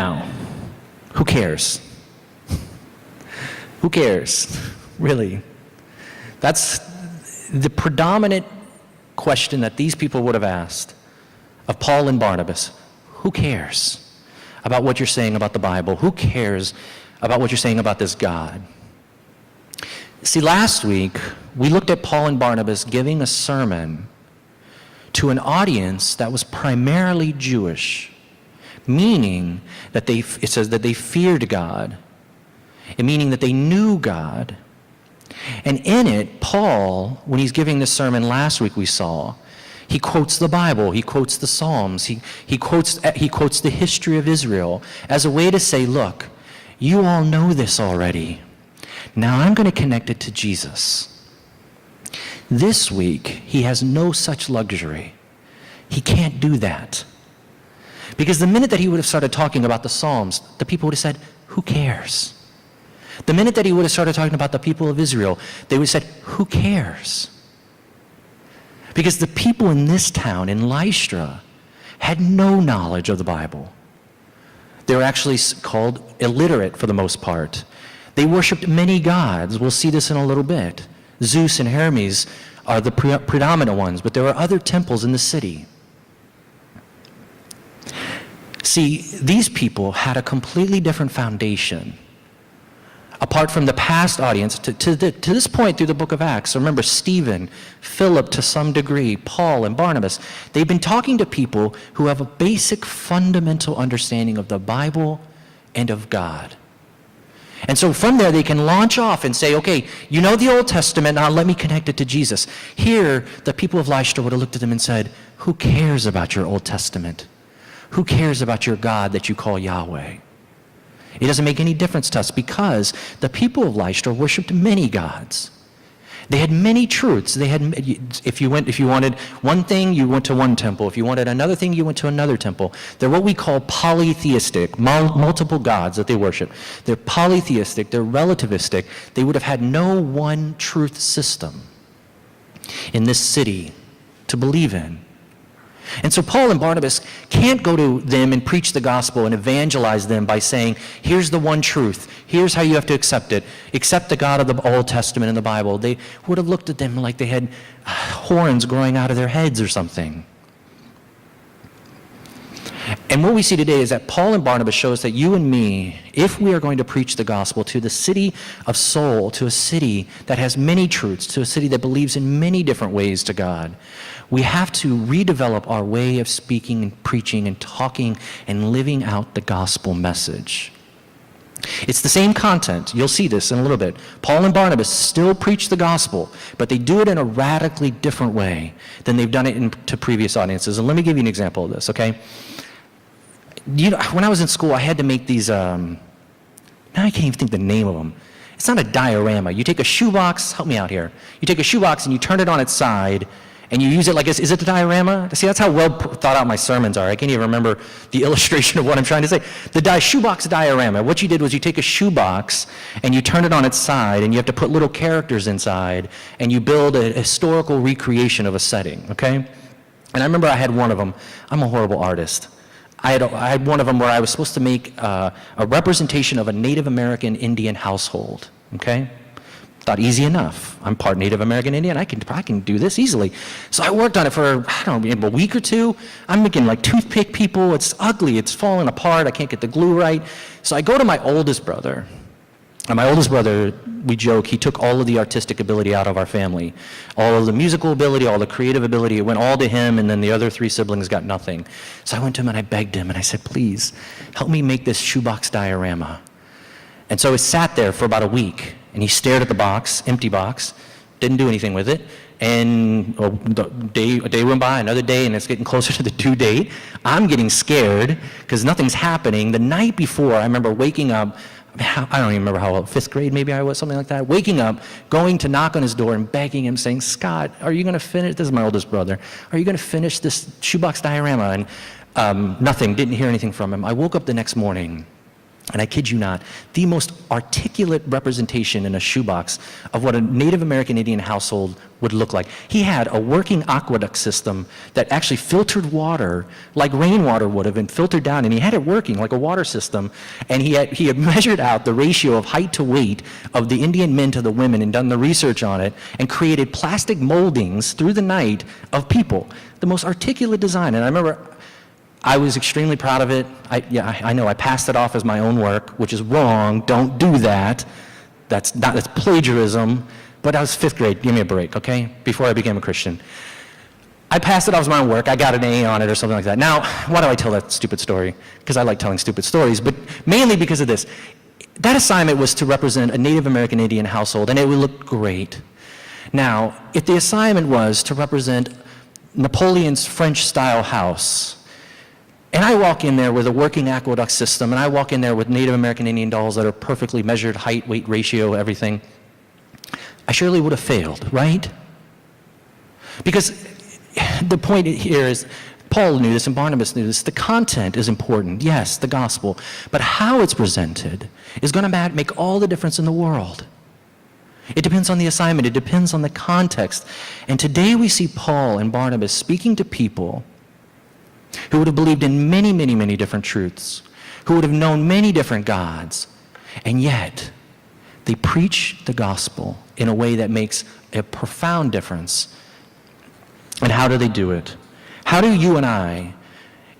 Now, who cares? Who cares? Really? That's the predominant question that these people would have asked of Paul and Barnabas. Who cares about what you're saying about the Bible? Who cares about what you're saying about this God? See, last week, we looked at Paul and Barnabas giving a sermon to an audience that was primarily Jewish, meaning that it says that they feared God, and meaning that they knew God. And in it, Paul, when he's giving this sermon last week we saw, he quotes the Bible, he quotes the Psalms, he quotes the history of Israel as a way to say, look, you all know this already. Now I'm going to connect it to Jesus. This week, he has no such luxury. He can't do that. Because the minute that he would have started talking about the Psalms, the people would have said, who cares? The minute that he would have started talking about the people of Israel, they would have said, who cares? Because the people in this town, in Lystra, had no knowledge of the Bible. They were actually called illiterate for the most part. They worshiped many gods. We'll see this in a little bit. Zeus and Hermes are the predominant ones, but there were other temples in the city. See, these people had a completely different foundation. Apart from the past audience, to this point through the book of Acts, remember Stephen, Philip to some degree, Paul and Barnabas, they've been talking to people who have a basic fundamental understanding of the Bible and of God. And so from there they can launch off and say, okay, you know the Old Testament, now let me connect it to Jesus. Here, the people of Lystra would have looked at them and said, who cares about your Old Testament? Who cares about your God that you call Yahweh? It doesn't make any difference to us because the people of Lystra worshiped many gods. They had many truths. They had, if you wanted one thing, you went to one temple. If you wanted another thing, you went to another temple. They're what we call polytheistic, multiple gods that they worship. They're polytheistic, they're relativistic. They would have had no one truth system in this city to believe in. And so Paul and Barnabas can't go to them and preach the gospel and evangelize them by saying, here's the one truth, here's how you have to accept it, accept the God of the Old Testament and the Bible. They would have looked at them like they had horns growing out of their heads or something. And what we see today is that Paul and Barnabas show us that you and me, if we are going to preach the gospel to the city of soul, to a city that has many truths, to a city that believes in many different ways to God, we have to redevelop our way of speaking and preaching and talking and living out the gospel message. It's the same content. You'll see this in a little bit. Paul and Barnabas still preach the gospel, but they do it in a radically different way than they've done it to previous audiences. And let me give you an example of this, okay? You know, when I was in school, I had to make these, now I can't even think the name of them. It's not a diorama. You take a shoebox, help me out here. You take a shoebox and you turn it on its side, and you use it like, is it the diorama? See, that's how well thought out my sermons are. I can't even remember the illustration of what I'm trying to say. The shoebox diorama, what you did was you take a shoebox and you turn it on its side and you have to put little characters inside and you build a historical recreation of a setting, okay? And I remember I had one of them. I'm a horrible artist. I had one of them where I was supposed to make a representation of a Native American Indian household, okay? Thought easy enough. I'm part Native American Indian. I can do this easily. So I worked on it for, I don't know, a week or two. I'm making like toothpick people. It's ugly. It's falling apart. I can't get the glue right. So I go to my oldest brother. And my oldest brother, we joke, he took all of the artistic ability out of our family. All of the musical ability, all the creative ability, it went all to him, and then the other three siblings got nothing. So I went to him and I begged him and I said, please, help me make this shoebox diorama. And so it sat there for about a week. And he stared at the box, empty box, didn't do anything with it. And a day went by, another day, and it's getting closer to the due date. I'm getting scared because nothing's happening. The night before, I remember waking up, I don't even remember how old, 5th grade maybe I was, something like that. Waking up, going to knock on his door and begging him, saying, Scott, are you going to finish, this is my oldest brother, are you going to finish this shoebox diorama? And nothing, didn't hear anything from him. I woke up the next morning and I kid you not, the most articulate representation in a shoebox of what a Native American Indian household would look like. He had a working aqueduct system that actually filtered water like rainwater would have been filtered down, and he had it working like a water system, and he had measured out the ratio of height to weight of the Indian men to the women and done the research on it and created plastic moldings through the night of people. The most articulate design. And I remember I was extremely proud of it. I know I passed it off as my own work, which is wrong. Don't do that. That's plagiarism. But I was 5th grade. Give me a break, okay? Before I became a Christian. I passed it off as my own work. I got an A on it or something like that. Now, why do I tell that stupid story? Because I like telling stupid stories, but mainly because of this. That assignment was to represent a Native American Indian household, and it would look great. Now, if the assignment was to represent Napoleon's French-style house, and I walk in there with a working aqueduct system, and I walk in there with Native American Indian dolls that are perfectly measured, height, weight, ratio, everything, I surely would have failed, right? Because the point here is, Paul knew this and Barnabas knew this, the content is important, yes, the gospel, but how it's presented is going to make all the difference in the world. It depends on the assignment, it depends on the context. And today we see Paul and Barnabas speaking to people who would have believed in many, many, many different truths, who would have known many different gods, and yet they preach the gospel in a way that makes a profound difference. And how do they do it? How do you and I,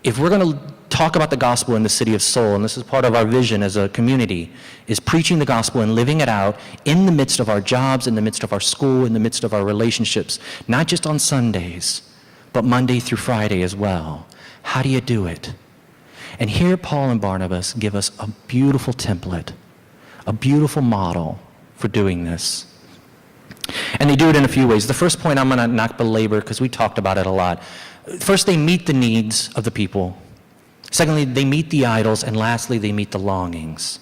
if we're going to talk about the gospel in the city of Seoul, and this is part of our vision as a community, is preaching the gospel and living it out in the midst of our jobs, in the midst of our school, in the midst of our relationships, not just on Sundays, but Monday through Friday as well. How do you do it? And here Paul and Barnabas give us a beautiful template, a beautiful model for doing this. And they do it in a few ways. The first point I'm going to not belabor because we talked about it a lot. First, they meet the needs of the people. Secondly, they meet the idols. And lastly, they meet the longings.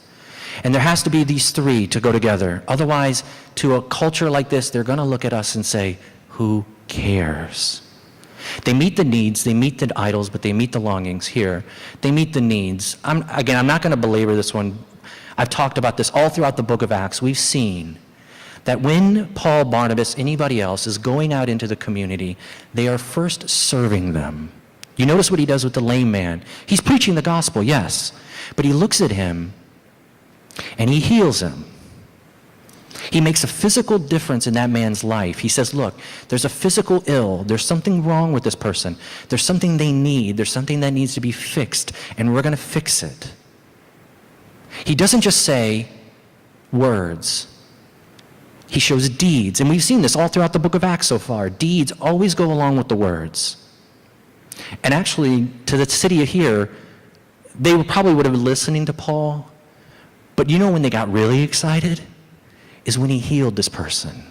And there has to be these three to go together. Otherwise, to a culture like this, they're going to look at us and say, who cares? They meet the needs, they meet the idols, but they meet the longings here. They meet the needs. I'm not going to belabor this one. I've talked about this all throughout the book of Acts. We've seen that when Paul, Barnabas, anybody else is going out into the community, they are first serving them. You notice what he does with the lame man. He's preaching the gospel, yes, but he looks at him and he heals him. He makes a physical difference in that man's life. He says, look, there's a physical ill. There's something wrong with this person. There's something they need. There's something that needs to be fixed, and we're going to fix it. He doesn't just say words. He shows deeds, and we've seen this all throughout the book of Acts so far. Deeds always go along with the words. And actually, to the city here, they probably would have been listening to Paul, but you know when they got really excited? Is when he healed this person.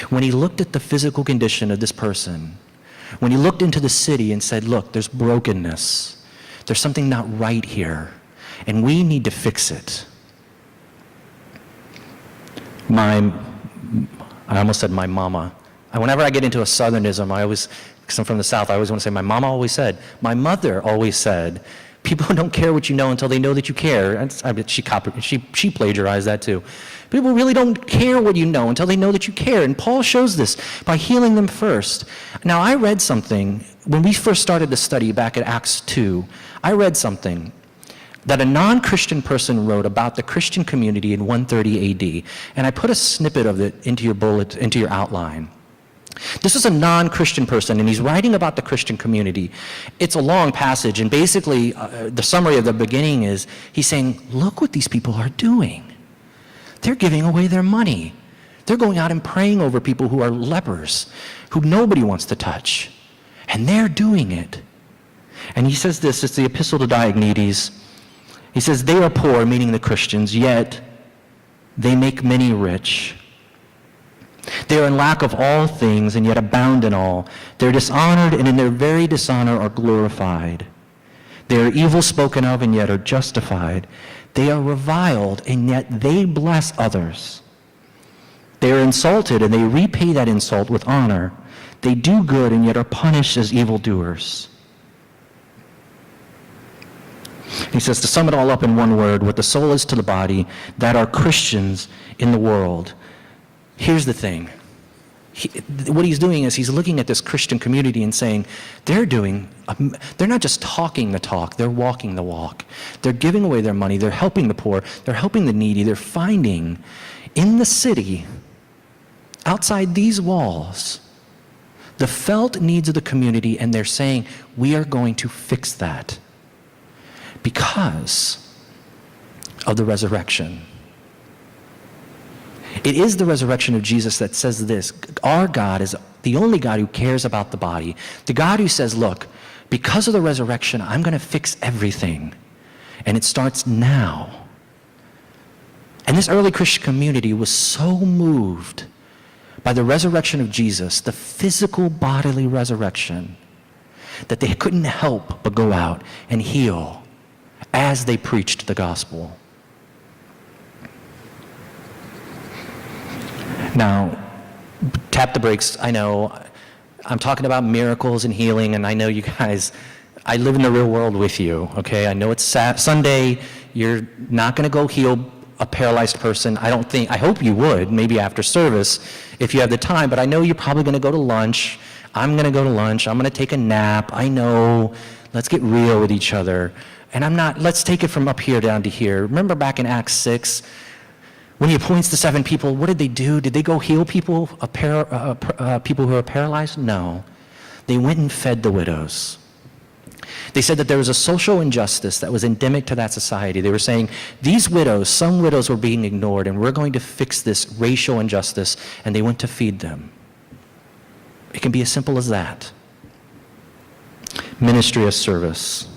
When he looked at the physical condition of this person, when he looked into the city and said, look, there's brokenness, there's something not right here, and we need to fix it. I almost said my mama. Whenever I get into a southernism, because I'm from the South, I always want to say my mama always said, my mother always said, people don't care what you know until they know that you care. And she plagiarized that too. People really don't care what you know until they know that you care. And Paul shows this by healing them first. Now, I read something, when we first started the study back at Acts 2, I read something that a non-Christian person wrote about the Christian community in 130 AD. And I put a snippet of it into your outline. This is a non-Christian person, and he's writing about the Christian community. It's a long passage, and basically the summary of the beginning is he's saying, look what these people are doing. They're giving away their money. They're going out and praying over people who are lepers, who nobody wants to touch, and they're doing it. And he says this, it's the Epistle to Diognetus. He says, they are poor, meaning the Christians, yet they make many rich. They are in lack of all things, and yet abound in all. They're dishonored, and in their very dishonor are glorified. They are evil spoken of, and yet are justified. They are reviled, and yet they bless others. They are insulted, and they repay that insult with honor. They do good, and yet are punished as evildoers. He says, to sum it all up in one word, what the soul is to the body, that are Christians in the world. Here's the thing. What he's doing is he's looking at this Christian community and saying, they're not just talking the talk, they're walking the walk. They're giving away their money, they're helping the poor, they're helping the needy, they're finding in the city, outside these walls, the felt needs of the community, and they're saying, we are going to fix that because of the resurrection. It is the resurrection of Jesus that says this. Our God is the only God who cares about the body. The God who says, look, because of the resurrection, I'm going to fix everything. And it starts now. And this early Christian community was so moved by the resurrection of Jesus, the physical bodily resurrection, that they couldn't help but go out and heal as they preached the gospel. Now, tap the brakes. I know I'm talking about miracles and healing, and I know you guys, I live in the real world with you, okay? I know it's Sunday. You're not going to go heal a paralyzed person. I hope you would, maybe after service if you have the time, but I know you're probably going to go to lunch. I'm going to go to lunch. I'm going to take a nap. I know. Let's get real with each other. And let's take it from up here down to here. Remember back in Acts 6, when he appoints the 7 people, what did they do? Did they go heal people who are paralyzed? No. They went and fed the widows. They said that there was a social injustice that was endemic to that society. They were saying, these widows, some widows were being ignored, and we're going to fix this racial injustice, and they went to feed them. It can be as simple as that. Ministry as service.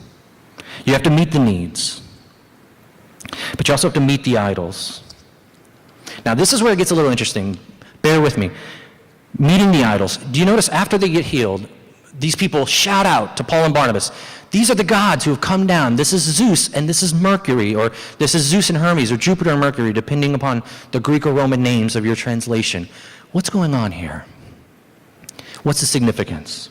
You have to meet the needs, but you also have to meet the idols. Now, this is where it gets a little interesting. Bear with me. Meeting the idols. Do you notice after they get healed, these people shout out to Paul and Barnabas, these are the gods who have come down. This is Zeus and this is Mercury, or this is Zeus and Hermes, or Jupiter and Mercury, depending upon the Greek or Roman names of your translation. What's going on here? What's the significance?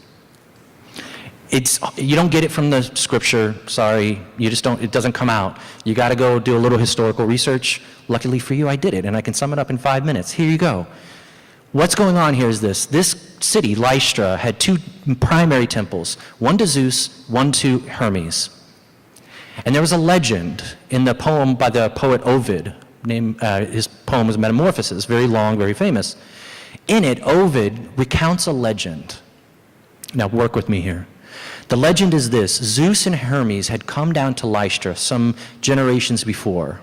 You don't get it from the scripture, sorry. You just don't, it doesn't come out. You got to go do a little historical research. Luckily for you, I did it, and I can sum it up in 5 minutes. Here you go. What's going on here is this. This city, Lystra, had 2 primary temples, one to Zeus, one to Hermes. And there was a legend in the poem by the poet Ovid. His poem was Metamorphoses, very long, very famous. In it, Ovid recounts a legend. Now, work with me here. The legend is this. Zeus and Hermes had come down to Lystra some generations before.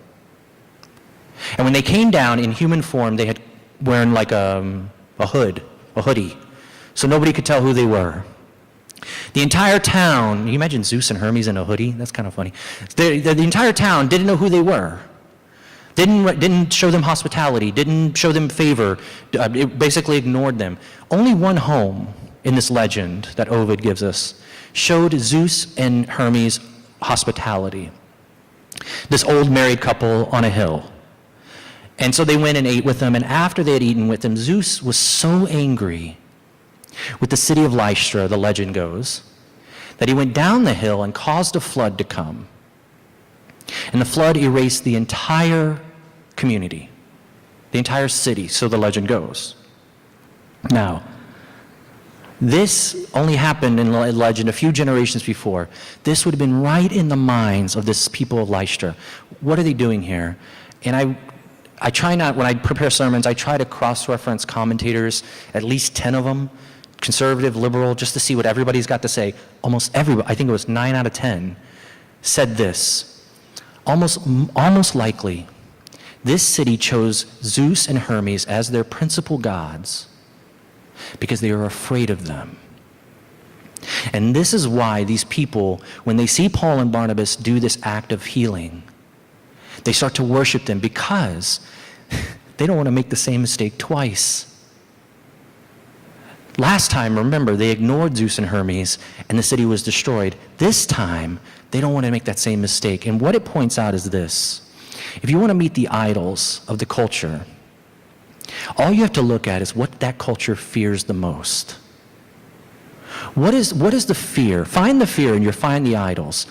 And when they came down in human form, they had wearing like a hoodie, so nobody could tell who they were. The entire town, can you imagine Zeus and Hermes in a hoodie? That's kind of funny. The entire town didn't know who they were. Didn't show them hospitality, didn't show them favor, it basically ignored them. Only one home in this legend that Ovid gives us showed Zeus and Hermes hospitality. This old married couple on a hill. And so they went and ate with them, and after they had eaten with them, Zeus was so angry with the city of Lystra, the legend goes, that he went down the hill and caused a flood to come. And the flood erased the entire community, the entire city, so the legend goes. Now, this only happened in legend a few generations before. This would have been right in the minds of this people of Lystra. What are they doing here? And I try not, when I prepare sermons, I try to cross-reference commentators, at least 10 of them, conservative, liberal, just to see what everybody's got to say. Almost everybody, I think it was 9 out of 10, said this. Almost likely, this city chose Zeus and Hermes as their principal gods because they were afraid of them. And this is why these people, when they see Paul and Barnabas do this act of healing, they start to worship them because they don't want to make the same mistake twice. Last time, remember, they ignored Zeus and Hermes and the city was destroyed. This time, they don't want to make that same mistake. And what it points out is this. If you want to meet the idols of the culture, all you have to look at is what that culture fears the most. What is the fear? Find the fear and you'll find the idols.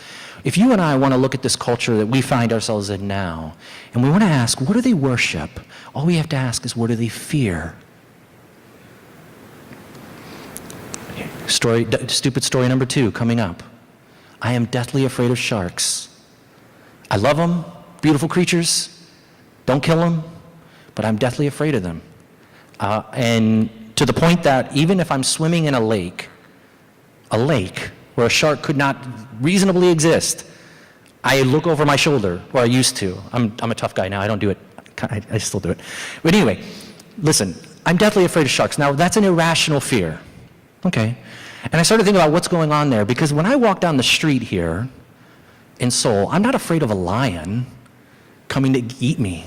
If you and I want to look at this culture that we find ourselves in now, and we want to ask, what do they worship? All we have to ask is, what do they fear? Stupid story number 2 coming up. I am deathly afraid of sharks. I love them, beautiful creatures. Don't kill them, but I'm deathly afraid of them. And to the point that even if I'm swimming in a lake where a shark could not reasonably exist, I look over my shoulder, or I used to. I'm a tough guy now, I don't do it. I still do it. But anyway, listen, I'm deathly afraid of sharks. Now, that's an irrational fear. Okay. And I started thinking about what's going on there, because when I walk down the street here in Seoul, I'm not afraid of a lion coming to eat me.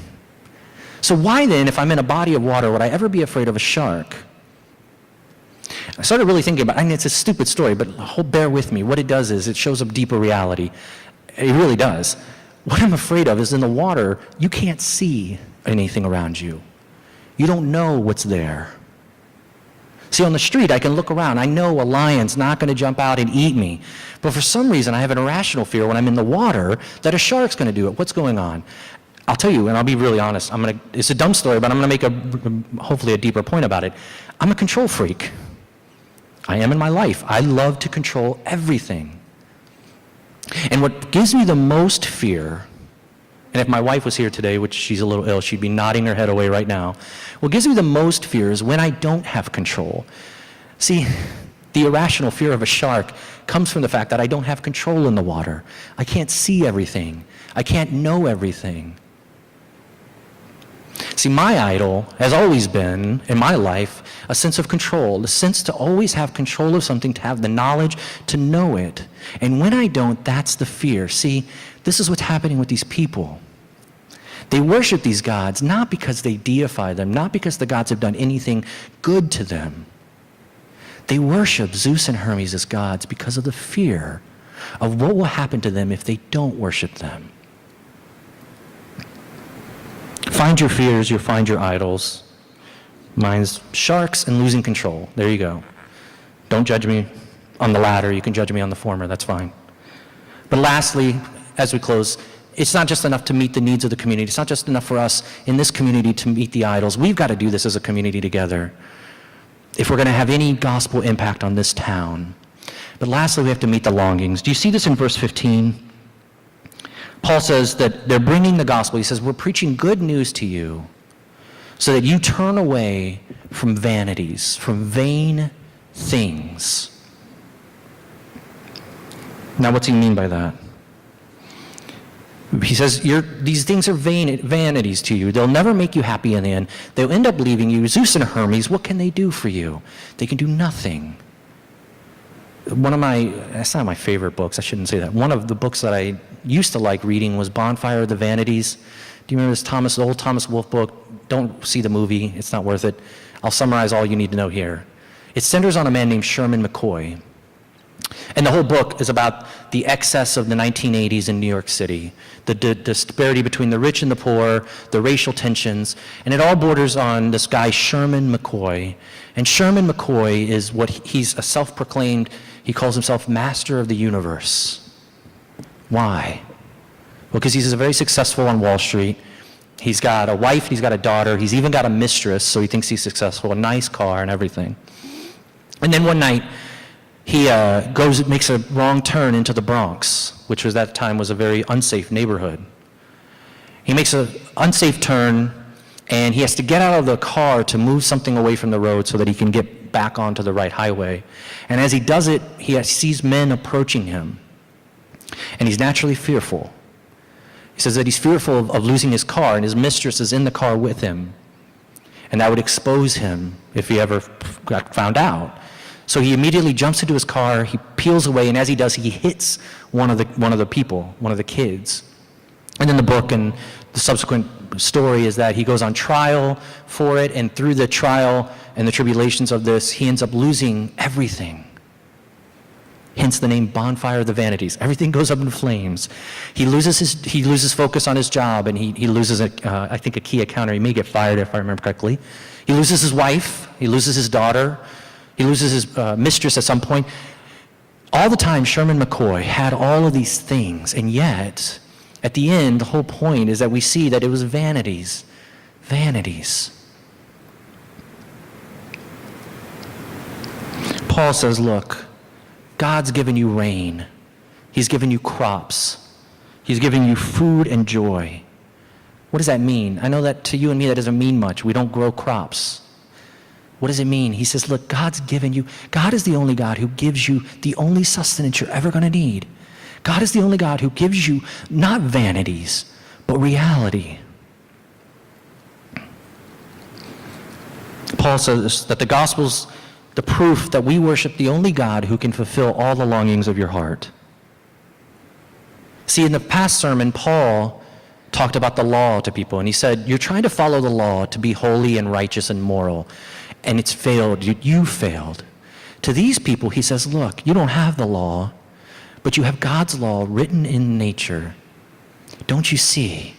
So why then, if I'm in a body of water, would I ever be afraid of a shark? I started really thinking about it. I mean, it's a stupid story, but bear with me. What it does is it shows a deeper reality. It really does. What I'm afraid of is in the water, you can't see anything around you. You don't know what's there. See, on the street, I can look around. I know a lion's not going to jump out and eat me. But for some reason, I have an irrational fear when I'm in the water that a shark's going to do it. What's going on? I'll tell you, and I'll be really honest. It's a dumb story, but I'm going to make hopefully a deeper point about it. I'm a control freak. I am in my life. I love to control everything. And what gives me the most fear, and if my wife was here today, which she's a little ill, she'd be nodding her head away right now. What gives me the most fear is when I don't have control. See, the irrational fear of a shark comes from the fact that I don't have control in the water. I can't see everything. I can't know everything. See, my idol has always been, in my life, a sense of control, the sense to always have control of something, to have the knowledge, to know it. And when I don't, that's the fear. See, this is what's happening with these people. They worship these gods not because they deify them, not because the gods have done anything good to them. They worship Zeus and Hermes as gods because of the fear of what will happen to them if they don't worship them. Find your fears, you'll find your idols. Mine's sharks and losing control. There you go. Don't judge me on the latter, you can judge me on the former, that's fine. But lastly, as we close, it's not just enough to meet the needs of the community. It's not just enough for us in this community to meet the idols. We've got to do this as a community together if we're going to have any gospel impact on this town. But lastly, we have to meet the longings. Do you see this in verse 15? Paul says that they're bringing the gospel. He says, we're preaching good news to you so that you turn away from vanities, from vain things. Now, what's he mean by that? He says, these things are vanities to you. They'll never make you happy in the end. They'll end up leaving you. Zeus and Hermes, what can they do for you? They can do nothing. That's not my favorite books, I shouldn't say that. One of the books that I used to like reading was Bonfire of the Vanities. Do you remember this the old Thomas Wolfe book? Don't see the movie, it's not worth it. I'll summarize all you need to know here. It centers on a man named Sherman McCoy. And the whole book is about the excess of the 1980s in New York City, the disparity between the rich and the poor, the racial tensions, and it all borders on this guy, Sherman McCoy. And Sherman McCoy is he's a self-proclaimed, he calls himself master of the universe. Why? Well, because he's very successful on Wall Street. He's got a wife, he's got a daughter, he's even got a mistress, so he thinks he's successful, a nice car and everything. And then one night, he makes a wrong turn into the Bronx, which was at that time was a very unsafe neighborhood. He makes an unsafe turn, and he has to get out of the car to move something away from the road so that he can get back onto the right highway. And as he does it, he sees men approaching him, and he's naturally fearful. He says that he's fearful of losing his car, and his mistress is in the car with him, and that would expose him if he ever got found out. So he immediately jumps into his car, he peels away, and as he does, he hits one of the people, one of the kids. And then the book and the subsequent story is that he goes on trial for it, and through the trial and the tribulations of this, he ends up losing everything. Hence the name Bonfire of the Vanities. Everything goes up in flames. He loses focus on his job, and he loses I think a key account, or he may get fired if I remember correctly. He loses his wife, he loses his daughter, he loses his mistress at some point. All the time, Sherman McCoy had all of these things, and yet, at the end, the whole point is that we see that it was vanities. Vanities. Paul says, look, God's given you rain. He's given you crops. He's given you food and joy. What does that mean? I know that to you and me that doesn't mean much. We don't grow crops. What does it mean? He says, look, God's given you. God is the only God who gives you the only sustenance you're ever going to need. God is the only God who gives you not vanities, but reality. Paul says that the gospel's the proof that we worship the only God who can fulfill all the longings of your heart. See, in the past sermon, Paul talked about the law to people, and he said, you're trying to follow the law to be holy and righteous and moral, and it's failed. You failed. To these people, he says, look, you don't have the law, but you have God's law written in nature. Don't you see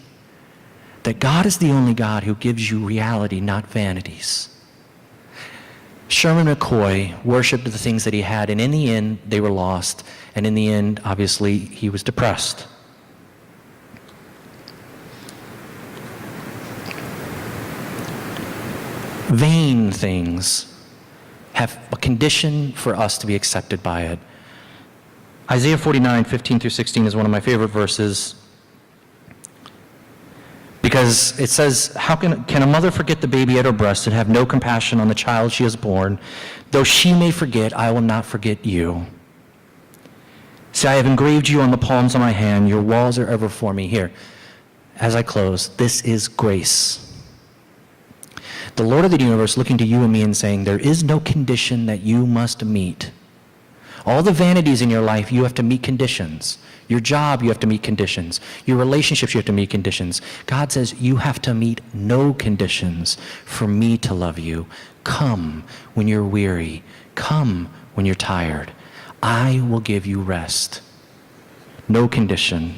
that God is the only God who gives you reality, not vanities? Sherman McCoy worshiped the things that he had, and in the end, they were lost. And in the end, obviously, he was depressed. Vain things have a condition for us to be accepted by it. Isaiah 49, 15 through 16 is one of my favorite verses, because it says, how can a mother forget the baby at her breast and have no compassion on the child she has born? Though she may forget, I will not forget you. See, I have engraved you on the palms of my hand. Your walls are ever for me. Here, as I close, this is grace. The Lord of the universe looking to you and me and saying, there is no condition that you must meet. All the vanities in your life, you have to meet conditions. Your job, you have to meet conditions. Your relationships, you have to meet conditions. God says, you have to meet no conditions for me to love you. Come when you're weary. Come when you're tired. I will give you rest. No condition.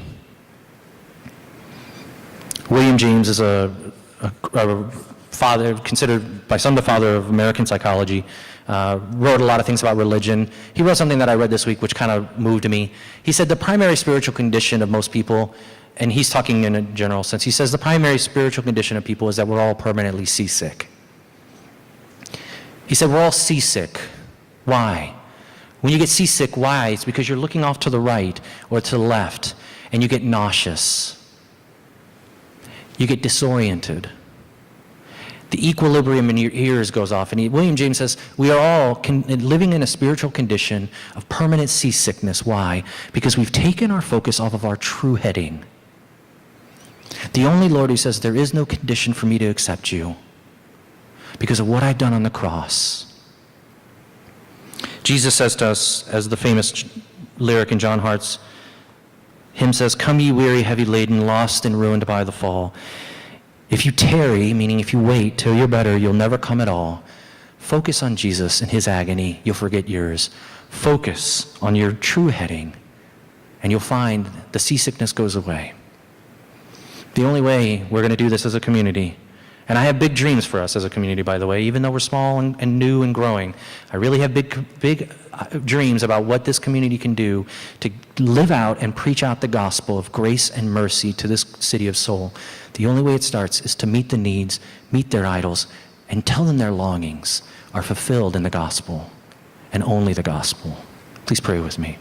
William James is a father, considered by some the father of American psychology. Wrote a lot of things about religion. He wrote something that I read this week which kind of moved me. He said the primary spiritual condition of most people, and he's talking in a general sense, he says the primary spiritual condition of people is that we're all permanently seasick. He said we're all seasick. Why? When you get seasick, why? It's because you're looking off to the right or to the left and you get nauseous. You get disoriented. The equilibrium in your ears goes off. And William James says, we are all living in a spiritual condition of permanent seasickness. Why? Because we've taken our focus off of our true heading. The only Lord who says, there is no condition for me to accept you because of what I've done on the cross. Jesus says to us, as the famous lyric in John Hart's hymn says, come ye weary, heavy laden, lost and ruined by the fall. If you tarry, meaning if you wait till you're better, you'll never come at all. Focus on Jesus and his agony. You'll forget yours. Focus on your true heading, and you'll find the seasickness goes away. The only way we're going to do this as a community, and I have big dreams for us as a community, by the way, even though we're small and new and growing. I really have big dreams about what this community can do to live out and preach out the gospel of grace and mercy to this city of Seoul. The only way it starts is to meet the needs, meet their idols, and tell them their longings are fulfilled in the gospel, and only the gospel. Please pray with me.